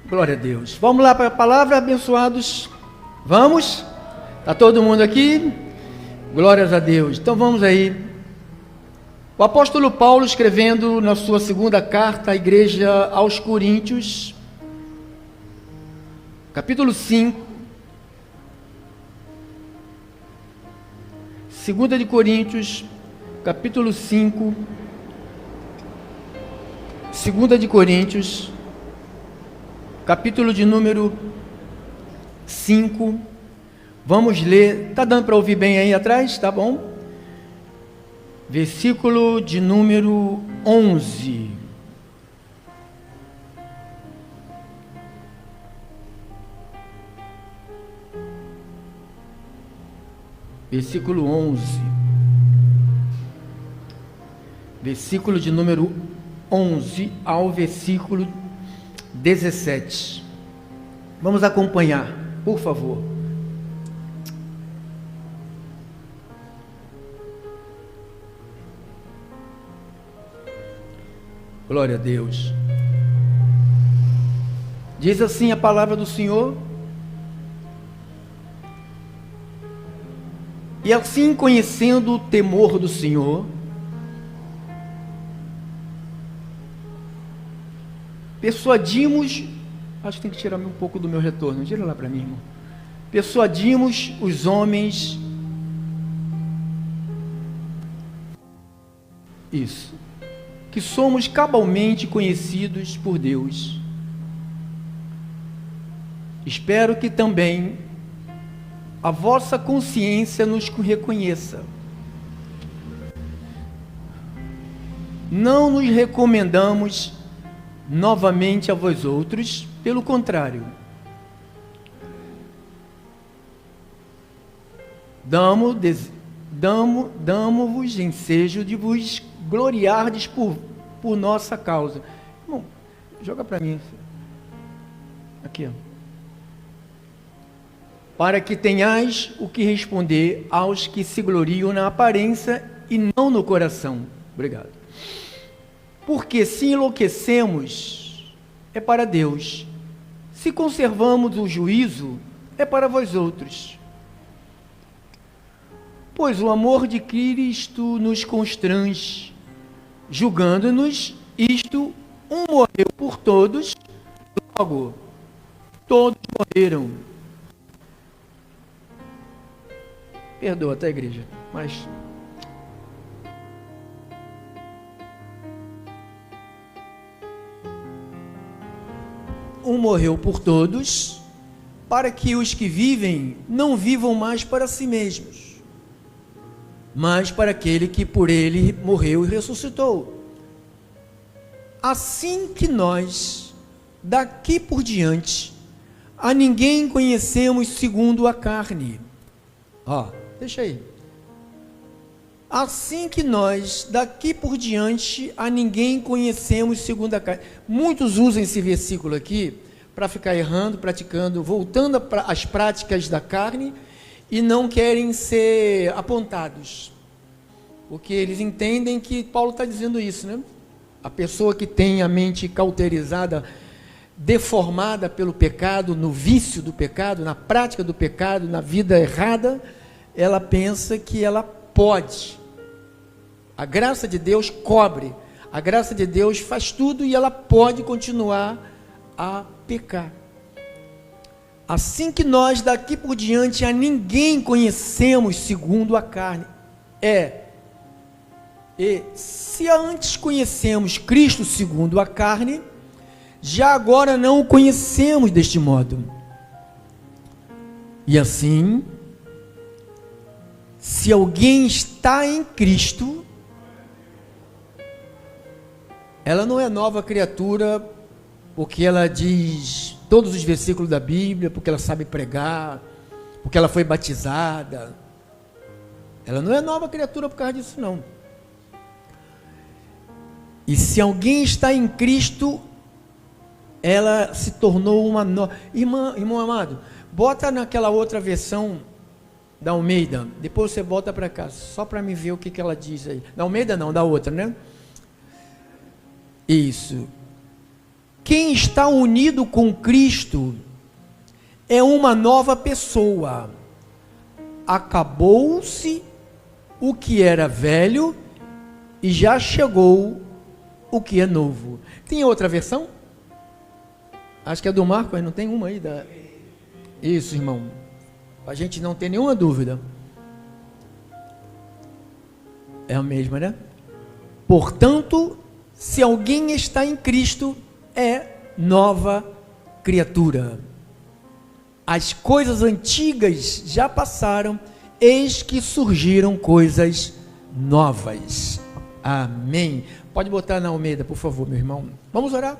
Glória a Deus. Vamos lá para a palavra, abençoados. Vamos? Está todo mundo aqui? Glórias a Deus. Então vamos aí. O apóstolo Paulo, escrevendo na sua segunda carta à igreja aos Coríntios, capítulo 5, 2 de Coríntios, capítulo 5, 2 de Coríntios, capítulo de número 5, vamos ler, está dando para ouvir bem aí atrás? Tá bom? Versículo de número 11. Versículo 11. Versículo de número 11 ao versículo 17. Vamos acompanhar, por favor. Glória a Deus. Diz assim a palavra do Senhor: e assim, conhecendo o temor do Senhor, persuadimos, acho que tem que tirar um pouco do meu retorno, tira lá para mim, irmão. Persuadimos os homens, isso, que somos cabalmente conhecidos por Deus. Espero que também a vossa consciência nos reconheça. Não nos recomendamos novamente a vós outros, pelo contrário, damos-vos ensejo de vos gloriardes por nossa causa. Bom, joga para mim aqui, ó. Para que tenhais o que responder aos que se gloriam na aparência e não no coração. Obrigado. Porque se enlouquecemos, é para Deus. Se conservamos o juízo, é para vós outros. Pois o amor de Cristo nos constrange, julgando-nos, isto, um morreu por todos, logo, todos morreram. Perdoa, tá, igreja? Mas um morreu por todos, para que os que vivem não vivam mais para si mesmos, mas para aquele que por ele morreu e ressuscitou. Assim que nós, daqui por diante, a ninguém conhecemos segundo a carne. Deixa aí. Assim que nós, daqui por diante, a ninguém conhecemos segundo a carne. Muitos usam esse versículo aqui para ficar errando, praticando, voltando às práticas da carne e não querem ser apontados. Porque eles entendem que Paulo está dizendo isso, né? A pessoa que tem a mente cauterizada, deformada pelo pecado, no vício do pecado, na prática do pecado, na vida errada, ela pensa que ela pode. A graça de Deus cobre, a graça de Deus faz tudo e ela pode continuar a pecar. Assim que nós daqui por diante a ninguém conhecemos segundo a carne. E se antes conhecemos Cristo segundo a carne, já agora não o conhecemos deste modo. E assim, se alguém está em Cristo, ela não é nova criatura, porque ela diz todos os versículos da Bíblia, porque ela sabe pregar, porque ela foi batizada. Ela não é nova criatura por causa disso, não. E se alguém está em Cristo, ela se tornou uma nova. Irmão amado, bota naquela outra versão da Almeida, depois você volta para cá, só para me ver o que ela diz aí. Da Almeida não, da outra, né? Isso. quem está unido com Cristo é uma nova pessoa. Acabou-se o que era velho e já chegou o que é novo. Tem outra versão? Acho que é do Marco, mas não tem uma aí? Isso, irmão. A gente não tem nenhuma dúvida. É a mesma, né? Portanto, se alguém está em Cristo, é nova criatura. As coisas antigas já passaram, eis que surgiram coisas novas. Amém. Pode botar na Almeida, por favor, meu irmão. Vamos orar?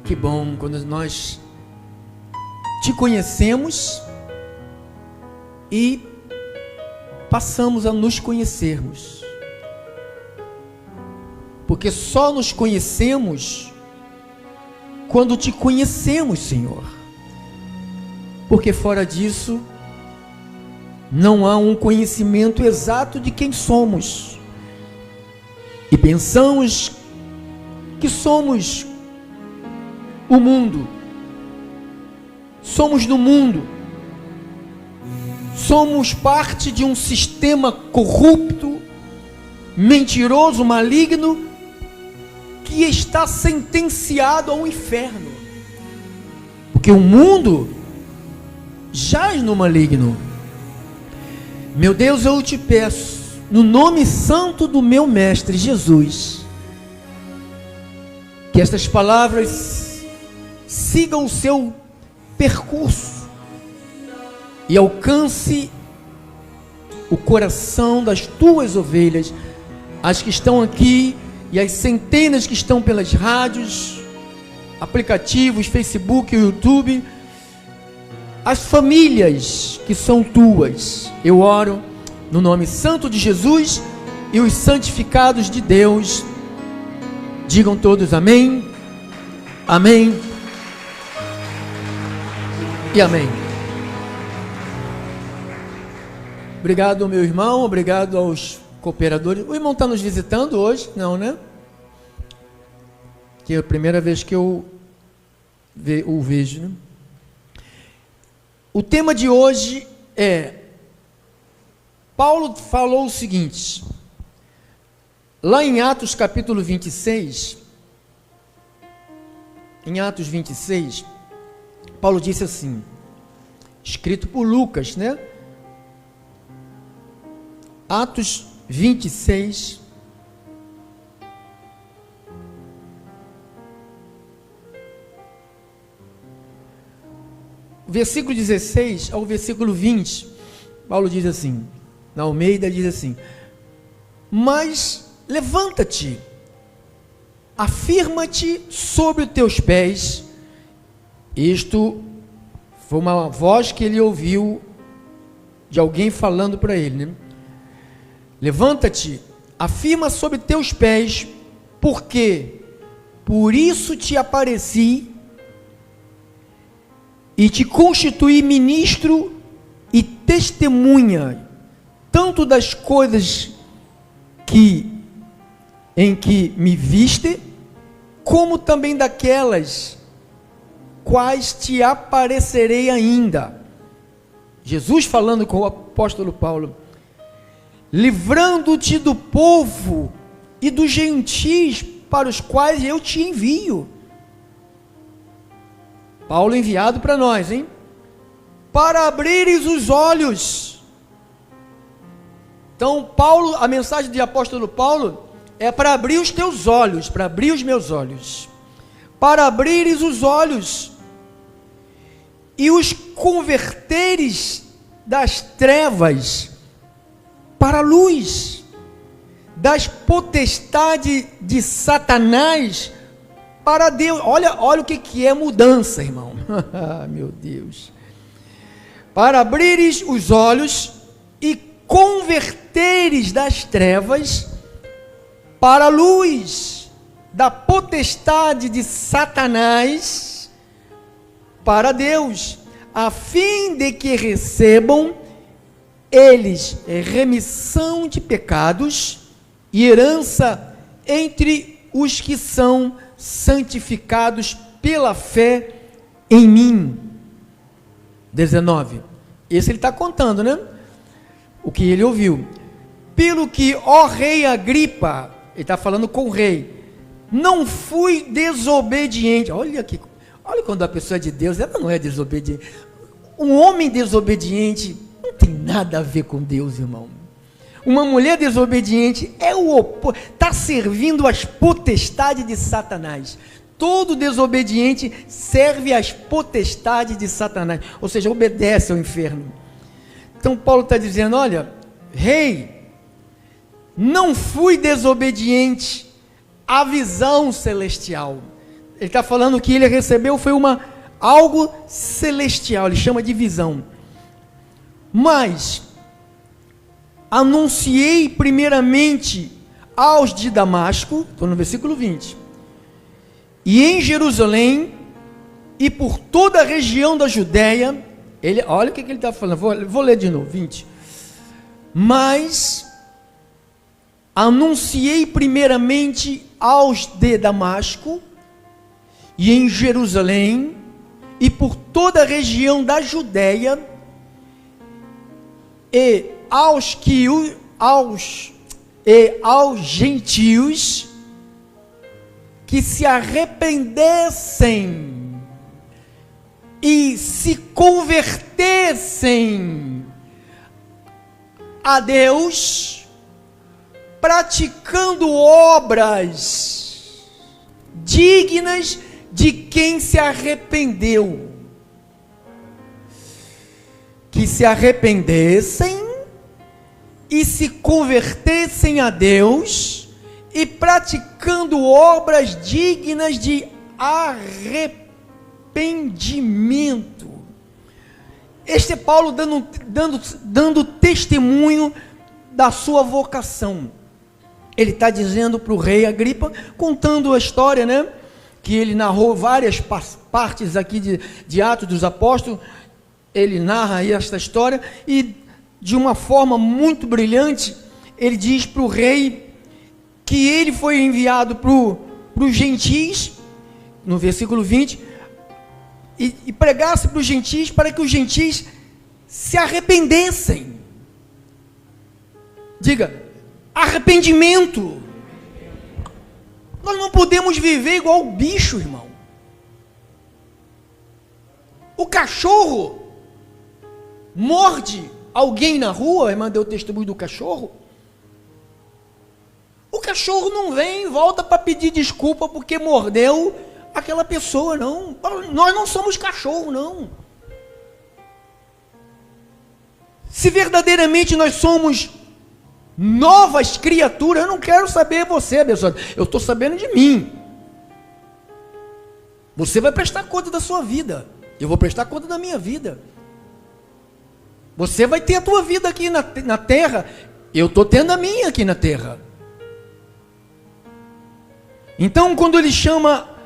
Que bom quando nós te conhecemos e passamos a nos conhecermos. Porque só nos conhecemos quando te conhecemos, Senhor. Porque fora disso, não há um conhecimento exato de quem somos. E pensamos que somos o mundo. Somos do mundo. Somos parte de um sistema corrupto, mentiroso, maligno, que está sentenciado ao inferno. Porque o mundo jaz no maligno. Meu Deus, eu te peço, no nome santo do meu mestre Jesus, que estas palavras sigam o seu percurso e alcance o coração das tuas ovelhas, as que estão aqui e as centenas que estão pelas rádios, aplicativos, Facebook, YouTube, as famílias que são tuas. Eu oro no nome santo de Jesus, e os santificados de Deus digam todos amém, amém e amém. Obrigado, meu irmão, obrigado aos cooperadores. O irmão está nos visitando hoje? Não, né? Que é a primeira vez que eu o vejo, né? O tema de hoje é: Paulo falou o seguinte, lá em Atos capítulo 26, em Atos 26, Paulo disse assim, escrito por Lucas, né? Atos 26, versículo 16 ao versículo 20, Paulo diz assim, na Almeida diz assim: mas levanta-te, afirma-te sobre os teus pés. Isto foi uma voz que ele ouviu de alguém falando para ele, né? Levanta-te, afirma sobre teus pés, porque por isso te apareci e te constituí ministro e testemunha, tanto das coisas em que me viste, como também daquelas quais te aparecerei ainda. Jesus falando com o apóstolo Paulo, livrando-te do povo e dos gentis para os quais eu te envio. Paulo enviado para nós, hein? Para abrires os olhos. Então, Paulo, a mensagem de apóstolo Paulo é para abrir os teus olhos, para abrir os meus olhos, para abrires os olhos e os converteres das trevas para a luz, das potestades de Satanás para Deus. Olha o que é mudança, irmão. Meu Deus. Para abrires os olhos e converteres das trevas para a luz, da potestade de Satanás para Deus, a fim de que recebam eles remissão de pecados e herança entre os que são santificados pela fé em mim. 19. Esse ele está contando, né? O que ele ouviu. Pelo que, ó rei Agripa, ele está falando com o rei, não fui desobediente. Olha quando a pessoa é de Deus, ela não é desobediente. Um homem desobediente não tem nada a ver com Deus, irmão. Uma mulher desobediente é o oposto, está servindo às potestades de Satanás. Todo desobediente serve às potestades de Satanás, ou seja, obedece ao inferno. Então Paulo está dizendo, olha, rei, não fui desobediente à visão celestial. Ele está falando que ele recebeu foi algo celestial, ele chama de visão. Mas anunciei primeiramente aos de Damasco, estou no versículo 20, e em Jerusalém, e por toda a região da Judéia, olha o que ele está falando, vou ler de novo, 20, mas anunciei primeiramente aos de Damasco, e em Jerusalém, e por toda a região da Judéia, e aos gentios que se arrependessem e se convertessem a Deus, praticando obras dignas de quem se arrependeu, que se arrependessem e se convertessem a Deus, e praticando obras dignas de arrependimento. Este é Paulo dando testemunho da sua vocação. Ele está dizendo para o rei Agripa, contando a história, né? Que ele narrou várias partes aqui de Atos dos Apóstolos. Ele narra aí esta história, e de uma forma muito brilhante, ele diz para o rei que ele foi enviado para os gentis, no versículo 20, e pregasse para os gentis, para que os gentis se arrependessem. Diga, arrependimento. Nós não podemos viver igual o bicho, irmão. O cachorro morde alguém na rua, a irmã deu o testemunho do cachorro. O cachorro não vem e volta para pedir desculpa porque mordeu aquela pessoa, não. Nós não somos cachorro, não. Se verdadeiramente nós somos novas criaturas, eu não quero saber você, abençoado, eu estou sabendo de mim. Você vai prestar conta da sua vida, eu vou prestar conta da minha vida. Você vai ter a tua vida aqui na terra, eu estou tendo a minha aqui na terra. Então, quando ele chama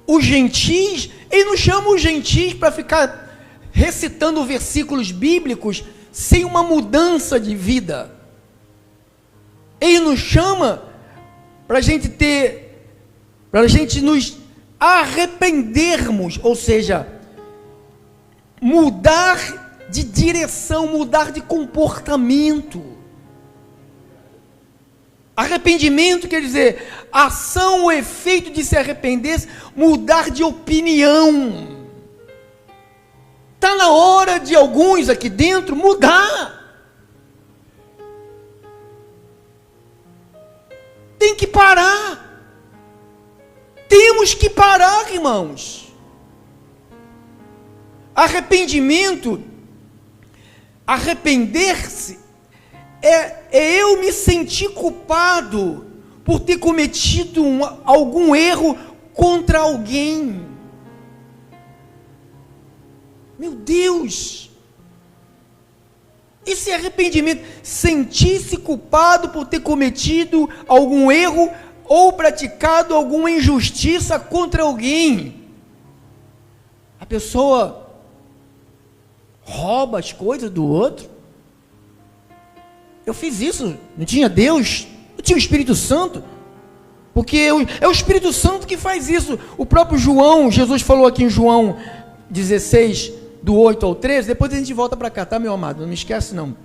os gentis, ele não chama os gentis para ficar recitando versículos bíblicos sem uma mudança de vida. Ele nos chama para a gente nos arrependermos, ou seja, mudar de direção, mudar de comportamento. Arrependimento quer dizer ação ou efeito de se arrepender, mudar de opinião. Está na hora de alguns aqui dentro mudar. Tem que parar. Temos que parar, irmãos. Arrepender-se é eu me sentir culpado por ter cometido algum erro contra alguém. Meu Deus! Esse arrependimento, sentir-se culpado por ter cometido algum erro ou praticado alguma injustiça contra alguém. A pessoa rouba as coisas do outro. Eu fiz isso, não tinha Deus Não tinha o Espírito Santo? Porque é o Espírito Santo que faz isso. O próprio João, Jesus falou aqui em João 16, do 8 ao 13, depois a gente volta para cá, tá, meu amado? Não me esquece não.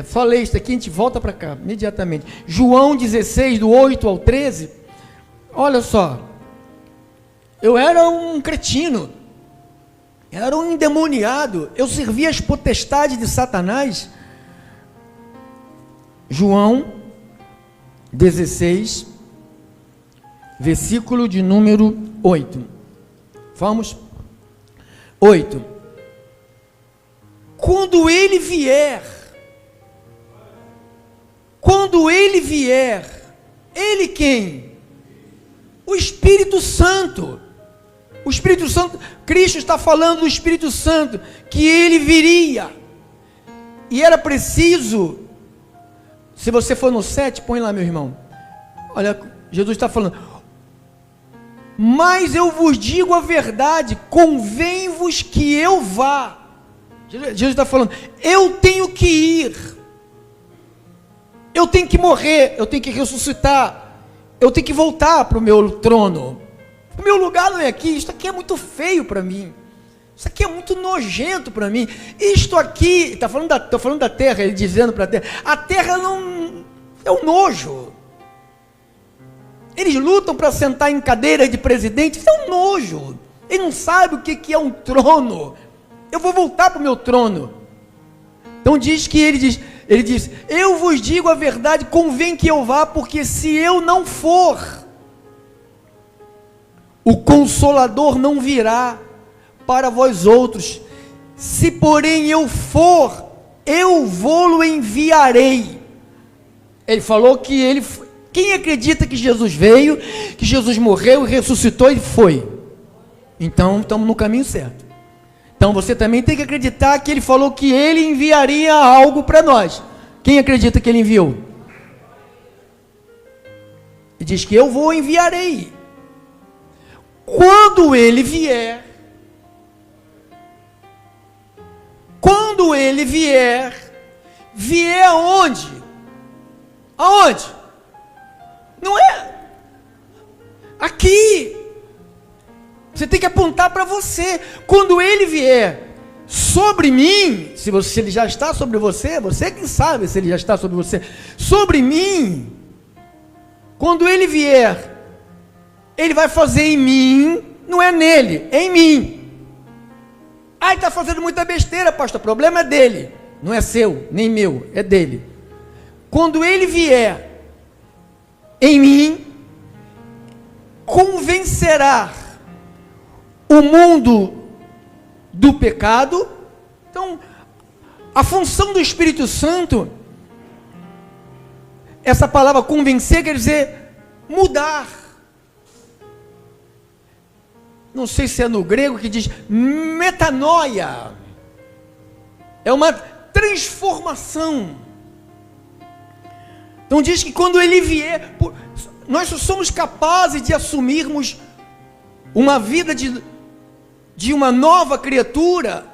Falei isso aqui, a gente volta para cá, imediatamente. João 16, do 8 ao 13, olha só. Eu era um cretino, era um endemoniado, eu servia as potestades de Satanás. João 16, versículo de número 8. Vamos? 8. Quando ele vier, ele quem? O Espírito Santo. O Espírito Santo, Cristo está falando do Espírito Santo, que ele viria. E era preciso, se você for no 7, põe lá, meu irmão. Olha, Jesus está falando: mas eu vos digo a verdade, convém-vos que eu vá. Jesus está falando, eu tenho que ir, eu tenho que morrer, eu tenho que ressuscitar, eu tenho que voltar para o meu trono. O meu lugar não é aqui, isso aqui é muito feio para mim, isso aqui é muito nojento para mim, isto aqui, estou falando da terra, ele dizendo para a terra não, é um nojo. Eles lutam para sentar em cadeira de presidente, isso é um nojo. Eles não sabem o que é um trono. Eu vou voltar para o meu trono. Então diz que ele diz, eu vos digo a verdade, convém que eu vá, porque se eu não for, o Consolador não virá para vós outros. Se porém eu for, eu vou-lo enviarei. Ele falou que ele... Quem acredita que Jesus veio, que Jesus morreu e ressuscitou e foi? Então estamos no caminho certo. Então você também tem que acreditar que ele falou que ele enviaria algo para nós. Quem acredita que ele enviou? Ele diz que eu vou enviarei. Quando ele vier, vier aonde? Aonde? Não é aqui. Você tem que apontar para você. Quando ele vier sobre mim, se ele já está sobre você, você que sabe se ele já está sobre você, sobre mim, quando ele vier, ele vai fazer em mim, não é nele, é em mim. Ah, ele está fazendo muita besteira, pastor, o problema é dele, não é seu, nem meu, é dele. Quando ele vier em mim, convencerá o mundo do pecado. Então, a função do Espírito Santo, essa palavra convencer quer dizer mudar. Não sei se é no grego que diz metanoia. É uma transformação. Então diz que quando ele vier, nós só somos capazes de assumirmos uma vida de uma nova criatura,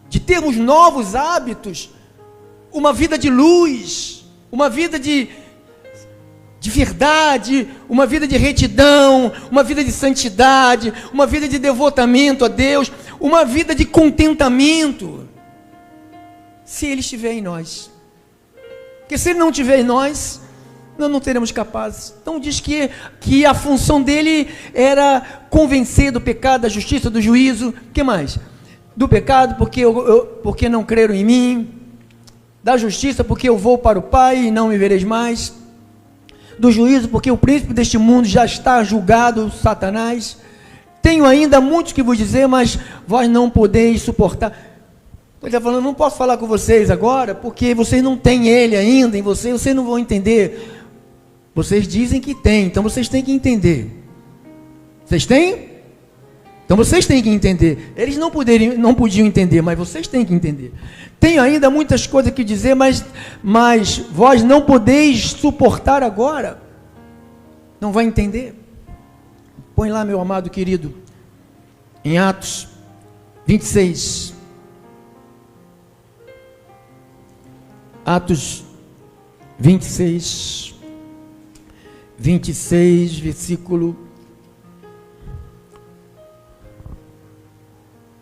de termos novos hábitos, uma vida de luz, uma vida de verdade, uma vida de retidão, uma vida de santidade, uma vida de devotamento a Deus, uma vida de contentamento, se Ele estiver em nós. Porque se Ele não estiver em nós, nós não teremos capazes. Então diz que a função dele era convencer do pecado, da justiça, do juízo. O que mais? Do pecado, porque não creram em mim. Da justiça, porque eu vou para o Pai e não me vereis mais. Do juízo, porque o príncipe deste mundo já está julgado, Satanás. Tenho ainda muito que vos dizer, mas vós não podeis suportar. Ele está falando, não posso falar com vocês agora, porque vocês não têm ele ainda em vocês não vão entender. Vocês dizem que tem, então vocês têm que entender. Vocês têm? Então vocês têm que entender. Eles não podiam entender, mas vocês têm que entender. Tenho ainda muitas coisas que dizer, mas vós não podeis suportar agora. Não vai entender. Põe lá, meu amado querido, em Atos 26. Atos 26. 26, versículo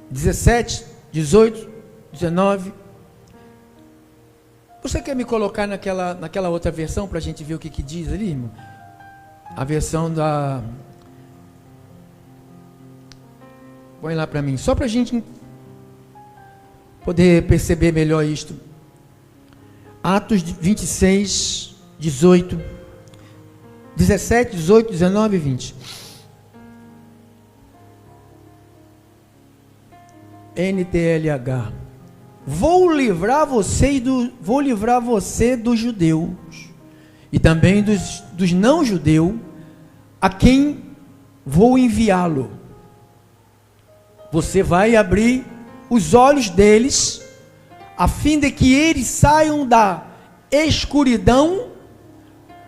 17, 18, 19. Você quer me colocar naquela outra versão para a gente ver o que diz ali, irmão? A versão da... Põe lá para mim, só para a gente poder perceber melhor isto. Atos 26, 18, 17, 18, 19 e 20. NTLH. Vou livrar você dos judeus e também dos não judeus, a quem vou enviá-lo. Você vai abrir os olhos deles, a fim de que eles saiam da escuridão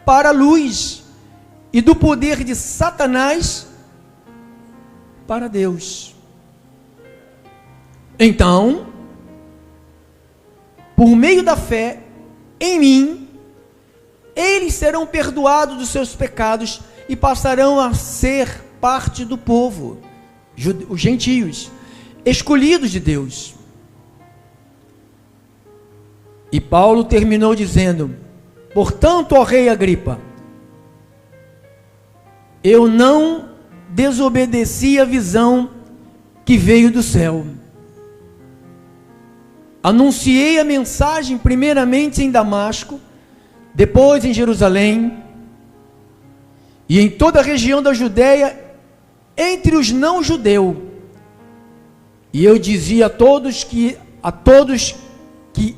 para a luz, e do poder de Satanás para Deus. Então, por meio da fé em mim, eles serão perdoados dos seus pecados e passarão a ser parte do povo, os gentios, escolhidos de Deus. E Paulo terminou dizendo: portanto, ó rei Agripa, eu não desobedeci a visão que veio do céu. Anunciei a mensagem primeiramente em Damasco, depois em Jerusalém, e em toda a região da Judéia, entre os não-judeus. E eu dizia a todos que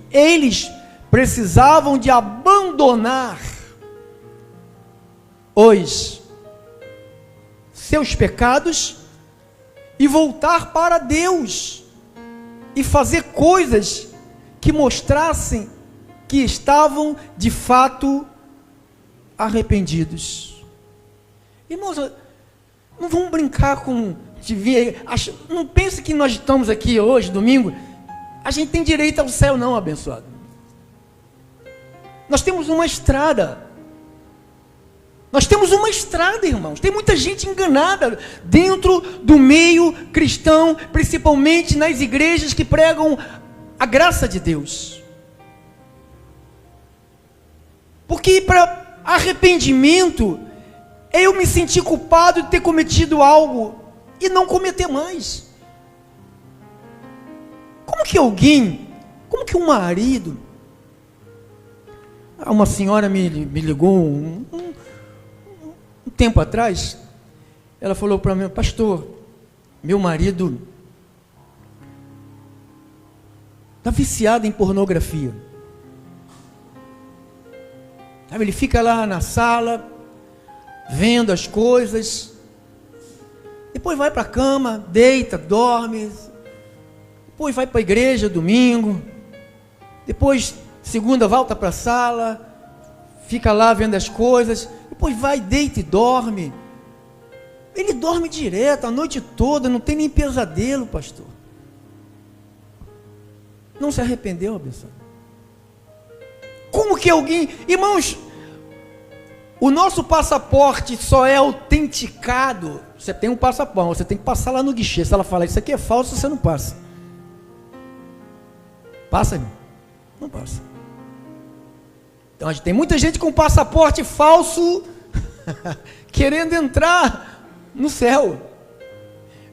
eles precisavam de abandonar os seus pecados e voltar para Deus e fazer coisas que mostrassem que estavam de fato arrependidos. Irmãos, não vamos brincar com... Não pense que nós estamos aqui hoje, domingo, a gente tem direito ao céu, não, abençoado. Nós temos uma estrada. Nós temos uma estrada, irmãos. Tem muita gente enganada dentro do meio cristão, principalmente nas igrejas que pregam a graça de Deus. Porque para arrependimento é eu me sentir culpado de ter cometido algo e não cometer mais. Como que um marido... Uma senhora me ligou um tempo atrás, ela falou para mim: pastor, meu marido está viciado em pornografia. Sabe, ele fica lá na sala, vendo as coisas, depois vai para a cama, deita, dorme, depois vai para a igreja domingo, depois segunda volta para a sala, fica lá vendo as coisas, depois vai, deita e dorme. Ele dorme direto, a noite toda, não tem nem pesadelo, pastor. Não se arrependeu, abençoado? Como que alguém... Irmãos, o nosso passaporte só é autenticado. Você tem um passaporte, você tem que passar lá no guichê. Se ela falar isso aqui é falso, você não passa. Passa, irmão? Não passa. Então, a gente tem muita gente com passaporte falso querendo entrar no céu.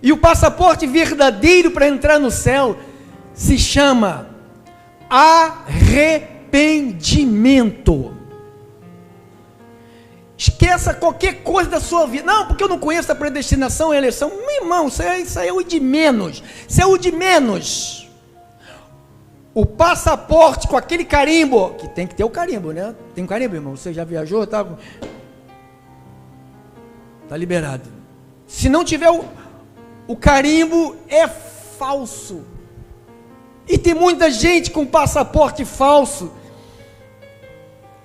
E o passaporte verdadeiro para entrar no céu se chama arrependimento. Esqueça qualquer coisa da sua vida. Não, porque eu não conheço a predestinação e a eleição. Meu irmão, isso aí é o de menos. Isso é o de menos. O passaporte com aquele carimbo, que tem que ter o carimbo, né? Tem um carimbo, irmão? Você já viajou? Tá liberado. Se não tiver o carimbo, é falso. E tem muita gente com passaporte falso.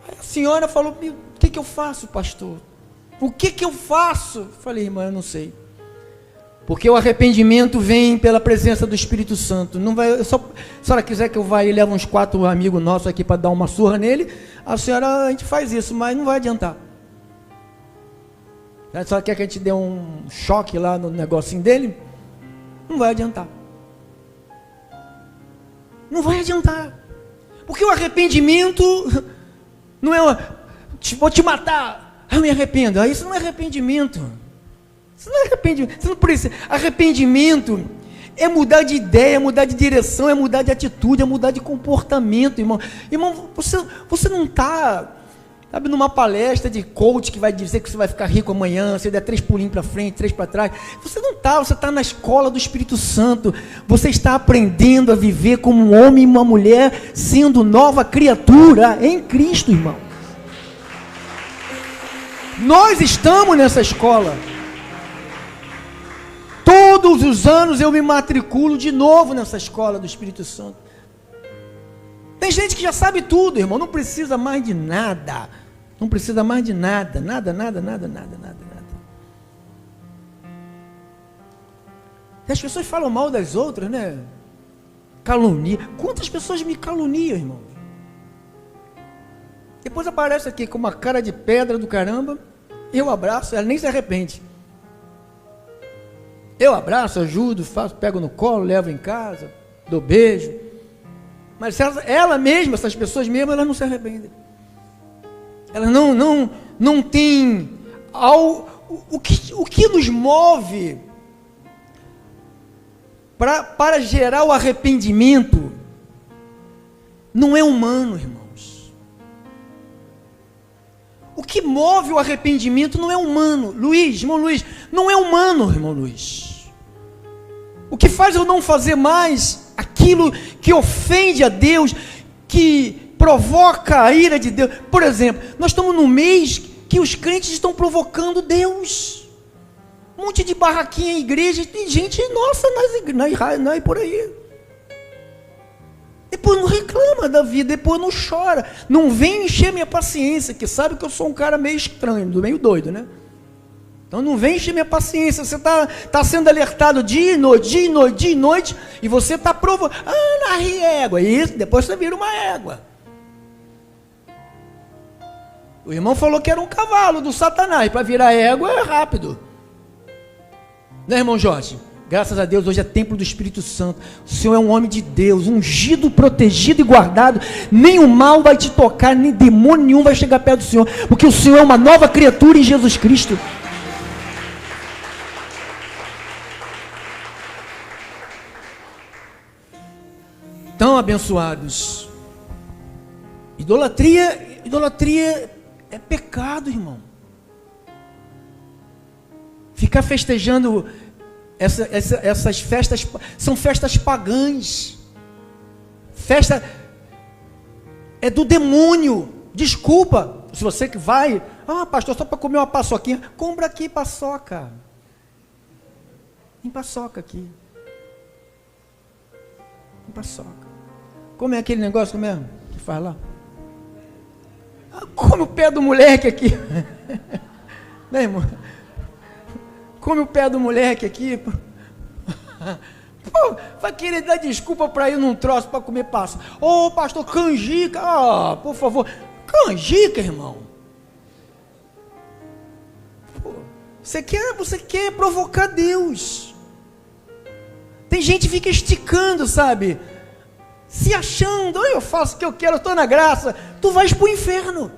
Aí a senhora falou: o que eu faço, pastor? O que eu faço? Eu falei: irmã, eu não sei. Porque o arrependimento vem pela presença do Espírito Santo. Não vai, se a senhora quiser que eu vá e leve uns 4 amigos nossos aqui para dar uma surra nele, a gente faz isso, mas não vai adiantar. Só quer que a gente dê um choque lá no negocinho dele? Não vai adiantar. Não vai adiantar. Porque o arrependimento não é vou te matar, eu me arrependo. Isso não é arrependimento. Isso não é arrependimento. Você não precisa. Arrependimento é mudar de ideia, é mudar de direção, é mudar de atitude, é mudar de comportamento, irmão. Irmão, você não está, sabe, numa palestra de coach que vai dizer que você vai ficar rico amanhã, você der 3 pulinhos para frente, 3 para trás. Você não está, você está na escola do Espírito Santo. Você está aprendendo a viver como um homem e uma mulher, sendo nova criatura em Cristo, irmão. Nós estamos nessa escola. Todos os anos eu me matriculo de novo nessa escola do Espírito Santo. Tem gente que já sabe tudo, irmão, não precisa mais de nada. Não precisa mais de nada, nada. E as pessoas falam mal das outras, né? Calunia. Quantas pessoas me caluniam, irmão? Depois aparece aqui com uma cara de pedra do caramba, eu abraço, ela nem se arrepende. Eu abraço, ajudo, faço, pego no colo, levo em casa, dou beijo. Mas ela mesma, essas pessoas mesmo, elas não se arrependem. Elas não têm o que nos move para gerar o arrependimento não é humano, irmãos. O que move o arrependimento não é humano. Irmão Luiz, não é humano, irmão Luiz. O que faz eu não fazer mais aquilo que ofende a Deus, que provoca a ira de Deus. Por exemplo, nós estamos num mês que os crentes estão provocando Deus. Um monte de barraquinha em igreja, tem gente, nossa, nas por aí. Depois não reclama da vida, depois não chora. Não vem encher minha paciência, que sabe que eu sou um cara meio estranho, meio doido, né? Então não vem encher minha paciência. Você está sendo alertado dia e noite, e você está provando, na égua, isso, depois você vira uma égua. O irmão falou que era um cavalo do Satanás, para virar égua é rápido. Né, irmão Jorge? Graças a Deus, hoje é templo do Espírito Santo. O Senhor é um homem de Deus, ungido, protegido e guardado. Nem o mal vai te tocar, nem demônio nenhum vai chegar perto do Senhor, porque o Senhor é uma nova criatura em Jesus Cristo. Então, abençoados, idolatria é pecado, irmão. Ficar festejando essas festas, são festas pagãs. Festa é do demônio. Desculpa, se você que vai, pastor, só para comer uma paçoquinha, compra aqui paçoca. Tem paçoca aqui. Tem paçoca. Como é aquele negócio mesmo que faz lá? Come o pé do moleque aqui. Né, irmão? Come o pé do moleque aqui. Pô, vai querer dar desculpa para ir num troço para comer passo. Pastor, canjica. Por favor. Canjica, irmão. Pô, você quer provocar Deus. Tem gente que fica esticando, sabe? Se achando, eu faço o que eu quero, eu estou na graça. Tu vais para o inferno.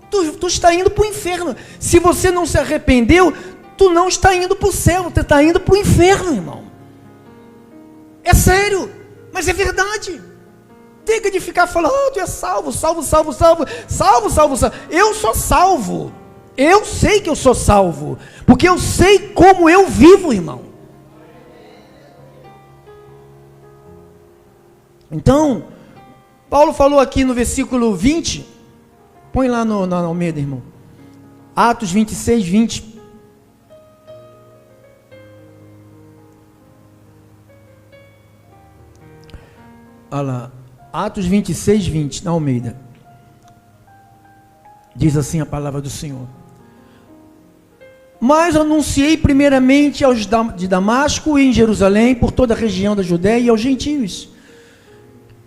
Tu está indo para o inferno. Se você não se arrependeu, tu não está indo para o céu, tu está indo para o inferno, irmão. É sério, mas é verdade. Tem de ficar falando, tu é salvo. Eu sou salvo. Eu sei que eu sou salvo, porque eu sei como eu vivo, irmão. Então, Paulo falou aqui no versículo 20, põe lá na Almeida, irmão. Atos 26, 20. Olha lá, Atos 26, 20, na Almeida. Diz assim a palavra do Senhor. Mas anunciei primeiramente aos de Damasco e em Jerusalém, por toda a região da Judéia e aos gentios,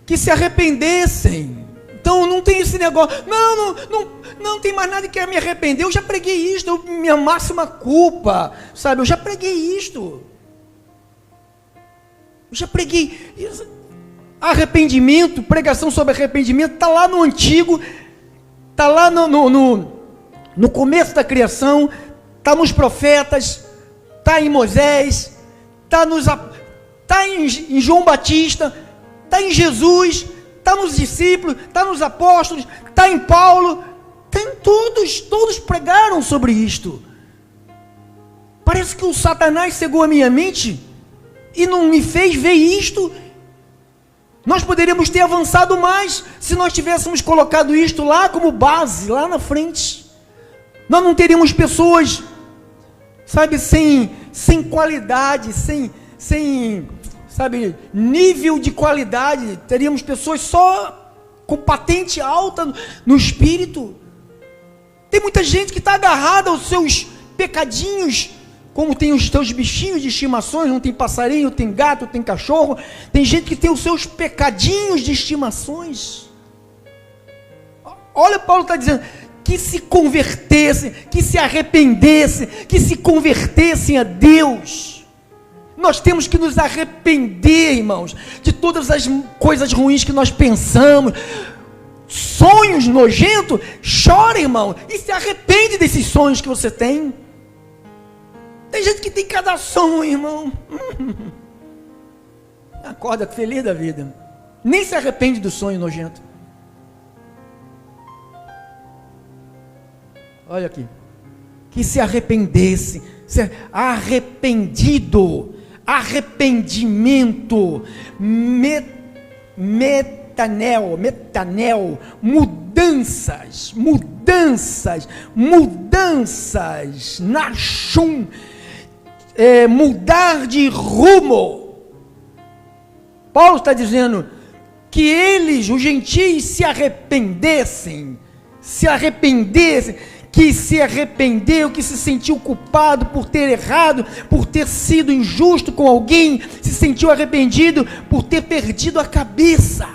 que se arrependessem. Então não tem esse negócio, não tem mais nada que quer me arrepender, eu já preguei isto, minha máxima culpa, sabe, eu já preguei isto. Eu já preguei. Arrependimento, pregação sobre arrependimento, está lá no Antigo, está lá no começo da criação, está nos profetas, está em Moisés, está em João Batista, está em Jesus, está nos discípulos, está nos apóstolos, está em Paulo, está em todos pregaram sobre isto. Parece que o Satanás cegou a minha mente e não me fez ver isto. Nós poderíamos ter avançado mais se nós tivéssemos colocado isto lá como base, lá na frente. Nós não teríamos pessoas, sabe, sem qualidade, sem sabe, nível de qualidade. Teríamos pessoas só com patente alta no espírito. Tem muita gente que está agarrada aos seus pecadinhos, como tem os teus bichinhos de estimações, não tem passarinho, tem gato, tem cachorro, tem gente que tem os seus pecadinhos de estimações. Olha, Paulo está dizendo, que se convertessem, que se arrependessem, que se convertessem a Deus. Nós temos que nos arrepender, irmãos, de todas as coisas ruins que nós pensamos, sonhos nojentos. Chora, irmão, e se arrepende desses sonhos que você tem. Tem gente que tem cada sonho, irmão. Acorda feliz da vida. Nem se arrepende do sonho nojento. Olha aqui. Que se arrependesse. Arrependido. Arrependimento. Metanel. Mudanças. Nachum. Mudar de rumo. Paulo está dizendo que eles, os gentios, se arrependessem, que se arrependeu, que se sentiu culpado por ter errado, por ter sido injusto com alguém, se sentiu arrependido por ter perdido a cabeça.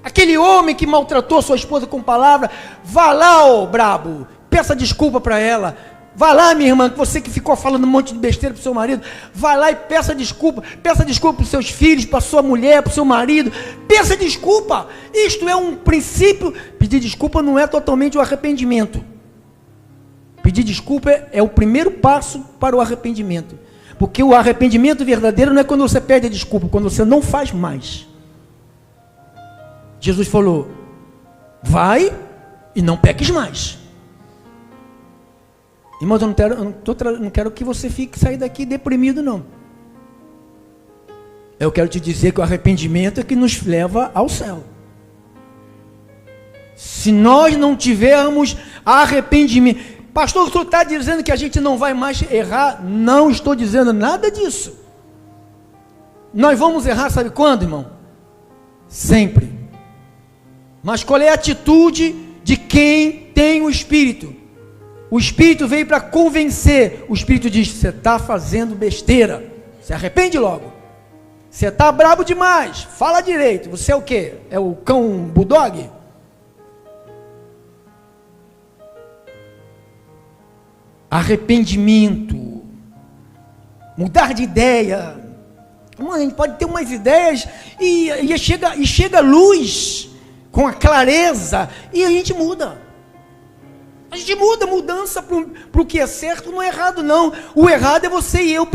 Aquele homem que maltratou sua esposa com palavra, vá lá, ô brabo, peça desculpa para ela. Vá lá, minha irmã, você que ficou falando um monte de besteira para o seu marido, vai lá e peça desculpa para os seus filhos, para a sua mulher, para o seu marido, peça desculpa. Isto é um princípio. Pedir desculpa não é totalmente o arrependimento. Pedir desculpa é o primeiro passo para o arrependimento, porque o arrependimento verdadeiro não é quando você pede a desculpa, quando você não faz mais. Jesus falou, vai e não peques mais. Irmãos, eu não quero que você saia daqui deprimido, não. Eu quero te dizer que o arrependimento é que nos leva ao céu. Se nós não tivermos arrependimento... Pastor, o senhor está dizendo que a gente não vai mais errar? Não estou dizendo nada disso. Nós vamos errar, sabe quando, irmão? Sempre. Mas qual é a atitude de quem tem o Espírito? O Espírito veio para convencer. O Espírito diz, você está fazendo besteira, se arrepende logo. Você está brabo demais, fala direito. Você é o quê? É o cão bulldog? Arrependimento, mudar de ideia. A gente pode ter umas ideias e chega a luz com a clareza e a gente muda. A gente mudança para o que é certo não é errado, não. O errado é você e eu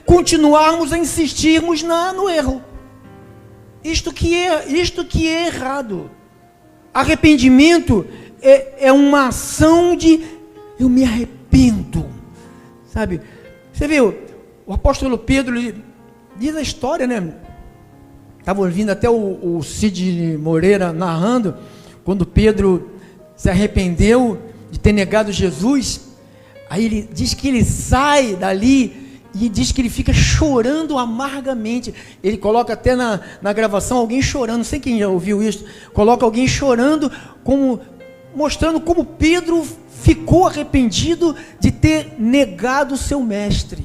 continuarmos a insistirmos no erro. Isto que é errado. Arrependimento é uma ação de eu me arrependo, sabe? Você viu, o apóstolo Pedro diz a história, né? Estava ouvindo até o Cid Moreira narrando, quando Pedro se arrependeu de ter negado Jesus. Aí ele diz que ele sai dali e diz que ele fica chorando amargamente. Ele coloca até na gravação alguém chorando, não sei quem já ouviu isso, coloca alguém chorando, mostrando como Pedro ficou arrependido de ter negado o seu mestre.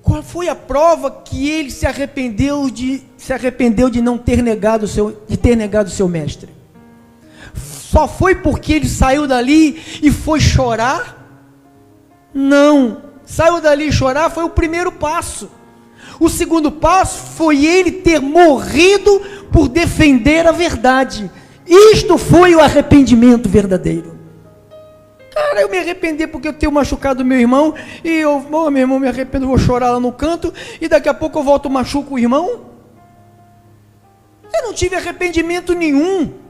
Qual foi a prova que ele se arrependeu de não ter negado o seu mestre? Só foi porque ele saiu dali e foi chorar? Não. Saiu dali e chorar foi o primeiro passo. O segundo passo foi ele ter morrido por defender a verdade. Isto foi o arrependimento verdadeiro. Cara, eu me arrependi porque eu tenho machucado meu irmão, e eu, meu irmão, me arrependo, vou chorar lá no canto, e daqui a pouco eu volto e machuco o irmão. Eu não tive arrependimento nenhum.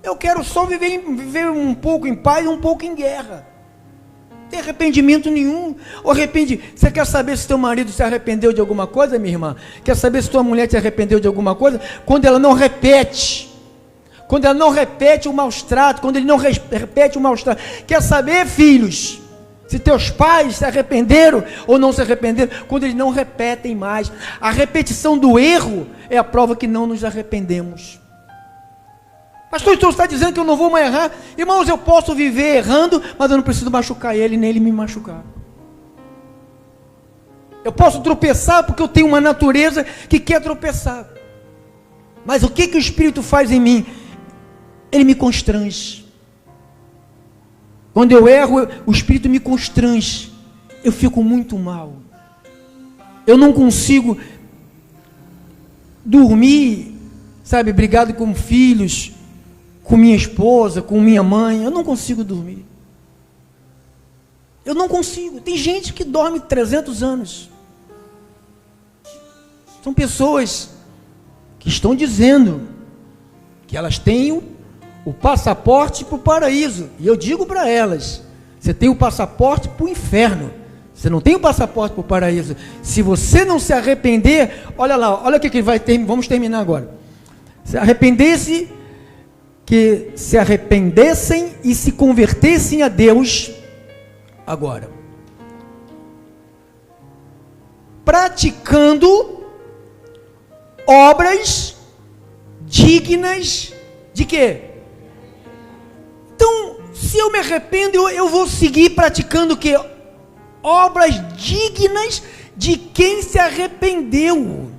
Eu quero só viver um pouco em paz, um pouco em guerra. Não tem arrependimento nenhum. Você quer saber se teu marido se arrependeu de alguma coisa, minha irmã? Quer saber se tua mulher se arrependeu de alguma coisa? Quando ela não repete. Quando ela não repete o maus tratos, quando ele não repete o maus tratos. Quer saber, filhos, se teus pais se arrependeram ou não se arrependeram? Quando eles não repetem mais. A repetição do erro é a prova que não nos arrependemos. Pastor, então você está dizendo que eu não vou mais errar? Irmãos, eu posso viver errando, mas eu não preciso machucar ele, nem ele me machucar. Eu posso tropeçar porque eu tenho uma natureza que quer tropeçar. Mas o que o Espírito faz em mim? Ele me constrange. Quando eu erro, o Espírito me constrange. Eu fico muito mal. Eu não consigo dormir, sabe, brigado com filhos, com minha esposa, com minha mãe. Eu não consigo dormir. Eu não consigo. Tem gente que dorme 300 anos. São pessoas que estão dizendo que elas têm o passaporte para o paraíso. E eu digo para elas, você tem o passaporte para o inferno. Você não tem o passaporte para o paraíso. Se você não se arrepender, olha lá, olha o que vai ter. Vamos terminar agora. Se arrependesse, que se arrependessem e se convertessem a Deus agora, praticando obras dignas de quê? Então, se eu me arrependo, eu vou seguir praticando o quê? Obras dignas de quem se arrependeu.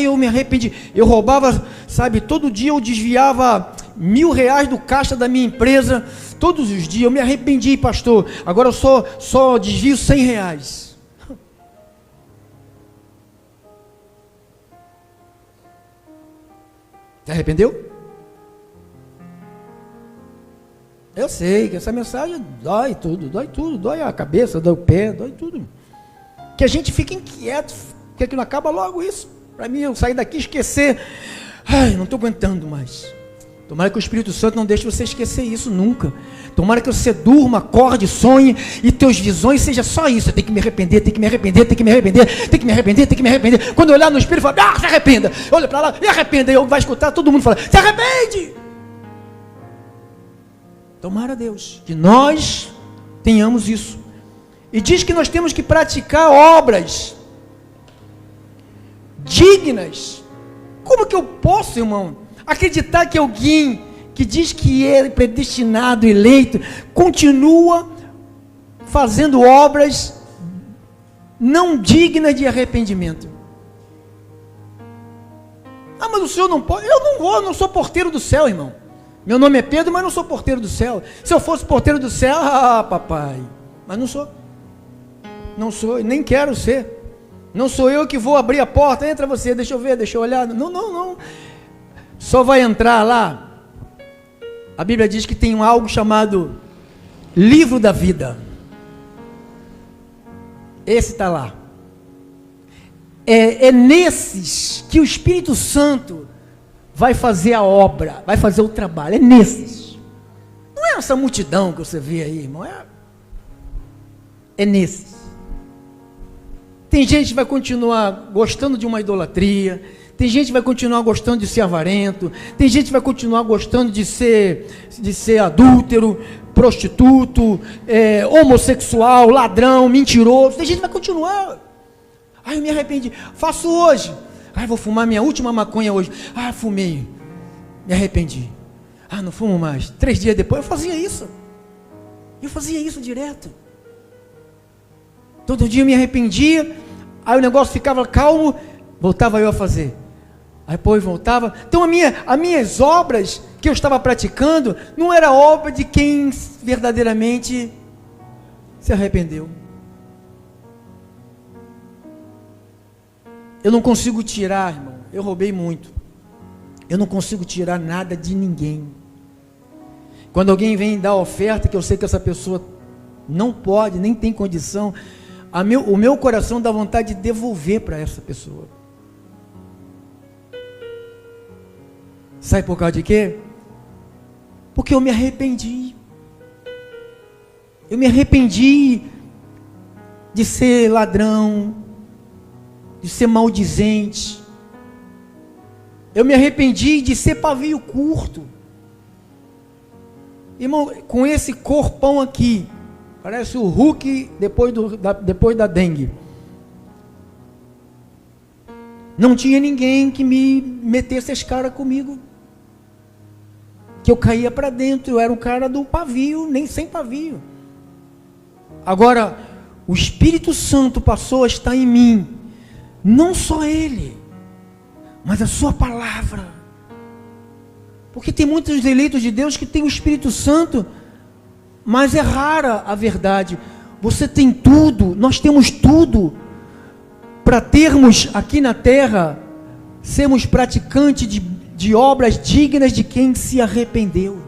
Eu me arrependi. Eu roubava, sabe, todo dia eu desviava R$1.000 do caixa da minha empresa, todos os dias. Eu me arrependi, pastor. Agora eu só desvio R$100. Se arrependeu? Eu sei que essa mensagem dói tudo, dói a cabeça, dói o pé, dói tudo. Que a gente fica inquieto, que aquilo acaba logo isso. Para mim, eu sair daqui e esquecer. Não estou aguentando mais. Tomara que o Espírito Santo não deixe você esquecer isso nunca. Tomara que você durma, acorde, sonhe e teus visões seja só isso. Eu tenho que me arrepender, tenho que me arrepender, tenho que me arrepender, tenho que me arrepender, tenho que me arrepender. Quando eu olhar no espelho, eu falo, se arrependa. Olha para lá, e arrependa. E eu vai escutar todo mundo falar, se arrepende. Tomara, Deus, que nós tenhamos isso. E diz que nós temos que praticar obras dignas. Como que eu posso, irmão, acreditar que alguém que diz que é predestinado, eleito, continua fazendo obras não dignas de arrependimento? Mas o senhor não pode. Eu não sou porteiro do céu, irmão. Meu nome é Pedro, mas não sou porteiro do céu. Se eu fosse porteiro do céu, papai, mas não sou. Não sou, nem quero ser. Não sou eu que vou abrir a porta, entra você, deixa eu ver, deixa eu olhar. Não. Só vai entrar lá. A Bíblia diz que tem algo chamado livro da vida. Esse está lá. É nesses que o Espírito Santo vai fazer a obra, vai fazer o trabalho. É nesses. Não é essa multidão que você vê aí, irmão. É nesses. Tem gente que vai continuar gostando de uma idolatria. Tem gente que vai continuar gostando de ser avarento. Tem gente que vai continuar gostando de ser adúltero, prostituto, homossexual, ladrão, mentiroso. Tem gente que vai continuar. Eu me arrependi. Faço hoje. Vou fumar minha última maconha hoje. Fumei. Me arrependi. Não fumo mais. 3 dias depois eu fazia isso. Eu fazia isso direto. Todo dia eu me arrependia. Aí o negócio ficava calmo. Voltava eu a fazer. Aí depois voltava. Então as minhas obras que eu estava praticando não era obra de quem verdadeiramente se arrependeu. Eu não consigo tirar, irmão, eu roubei muito. Eu não consigo tirar nada de ninguém. Quando alguém vem dar oferta, que eu sei que essa pessoa não pode, nem tem condição, o meu coração dá vontade de devolver para essa pessoa. Sabe por causa de quê? Porque eu me arrependi. Eu me arrependi de ser ladrão, de ser maldizente. Eu me arrependi de ser pavio curto. Irmão, com esse corpão aqui, parece o Hulk depois da dengue. Não tinha ninguém que me metesse as caras comigo. Que eu caía para dentro, eu era um cara do pavio, nem sem pavio. Agora, o Espírito Santo passou a estar em mim. Não só Ele, mas a sua palavra. Porque tem muitos eleitos de Deus que têm o Espírito Santo, mas é rara a verdade. Você tem tudo, nós temos tudo, para termos aqui na terra, sermos praticantes de obras dignas de quem se arrependeu.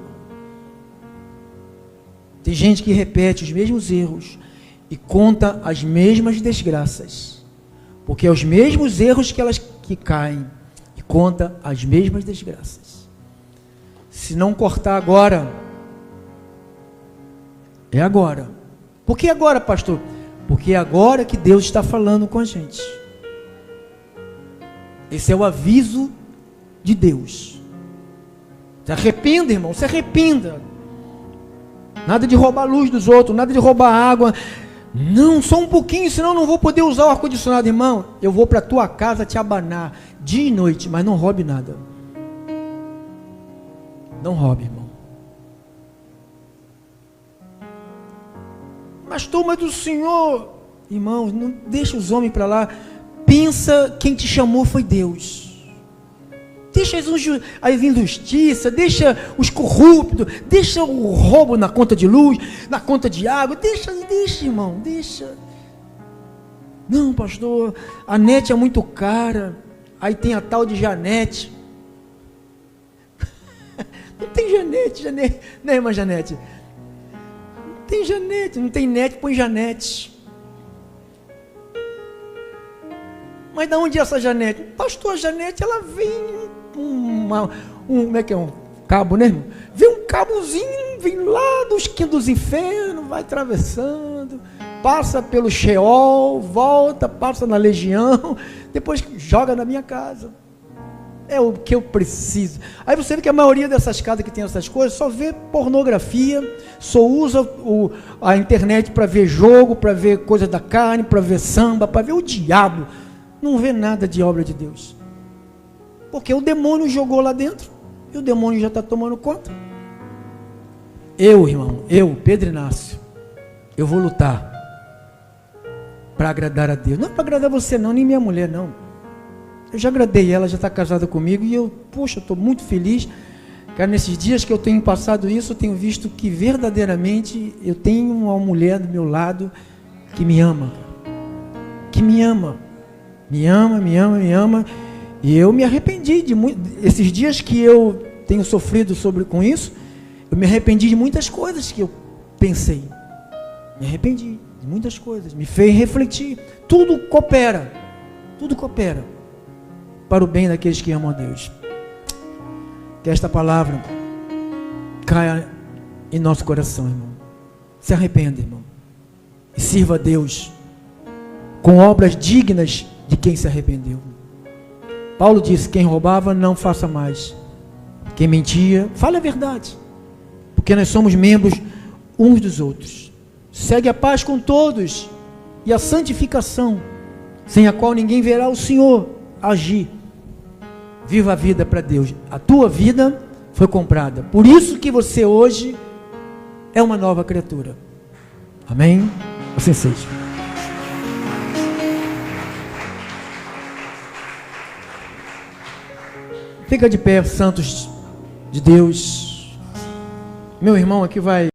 Tem gente que repete os mesmos erros e conta as mesmas desgraças, porque é os mesmos erros que caem e conta as mesmas desgraças. Se não cortar agora, é agora. Por que agora, pastor? Porque é agora que Deus está falando com a gente. Esse é o aviso de Deus. Se arrependa, irmão, se arrependa. Nada de roubar a luz dos outros, nada de roubar água. Não, só um pouquinho, senão eu não vou poder usar o ar-condicionado, irmão. Eu vou para a tua casa te abanar dia e noite, mas não roube nada. Não roube, irmão. Mas toma do Senhor, irmão, não deixa os homens para lá. Pensa, quem te chamou foi Deus. Deixa as injustiças, deixa os corruptos, deixa o roubo na conta de luz, na conta de água, deixa, irmão, deixa. Não, pastor, a net é muito cara, aí tem a tal de Janete. Não tem Janete, né, irmã Janete? Não tem Janete, não tem net, põe Janete. Mas de onde é essa Janete? Pastor, a Janete, ela vem como é que é? Um cabo, né, irmão? Vem um cabozinho, vem lá dos infernos, vai atravessando, passa pelo Sheol, volta, passa na legião, depois joga na minha casa. É o que eu preciso. Aí você vê que a maioria dessas casas que tem essas coisas só vê pornografia, só usa a internet para ver jogo, para ver coisa da carne, para ver samba, para ver o diabo. Não vê nada de obra de Deus. Porque o demônio jogou lá dentro e o demônio já está tomando conta. Irmão, Pedro Inácio, eu vou lutar para agradar a Deus. Não é para agradar você não, nem minha mulher não. Eu já agradei ela, já está casada comigo e eu estou muito feliz. Cara, nesses dias que eu tenho passado isso, eu tenho visto que verdadeiramente eu tenho uma mulher do meu lado que me ama. Que me ama. Me ama. E eu me arrependi de muito. Esses dias que eu tenho sofrido com isso, eu me arrependi de muitas coisas que eu pensei. Me arrependi de muitas coisas. Me fez refletir. Tudo coopera para o bem daqueles que amam a Deus. Que esta palavra caia em nosso coração, irmão. Se arrependa, irmão. E sirva a Deus com obras dignas de quem se arrependeu. Paulo disse: quem roubava, não faça mais. Quem mentia, fale a verdade. Porque nós somos membros uns dos outros. Segue a paz com todos e a santificação, sem a qual ninguém verá o Senhor agir. Viva a vida para Deus. A tua vida foi comprada. Por isso que você hoje é uma nova criatura. Amém? Assim seja. Fica de pé, santos de Deus. Meu irmão aqui vai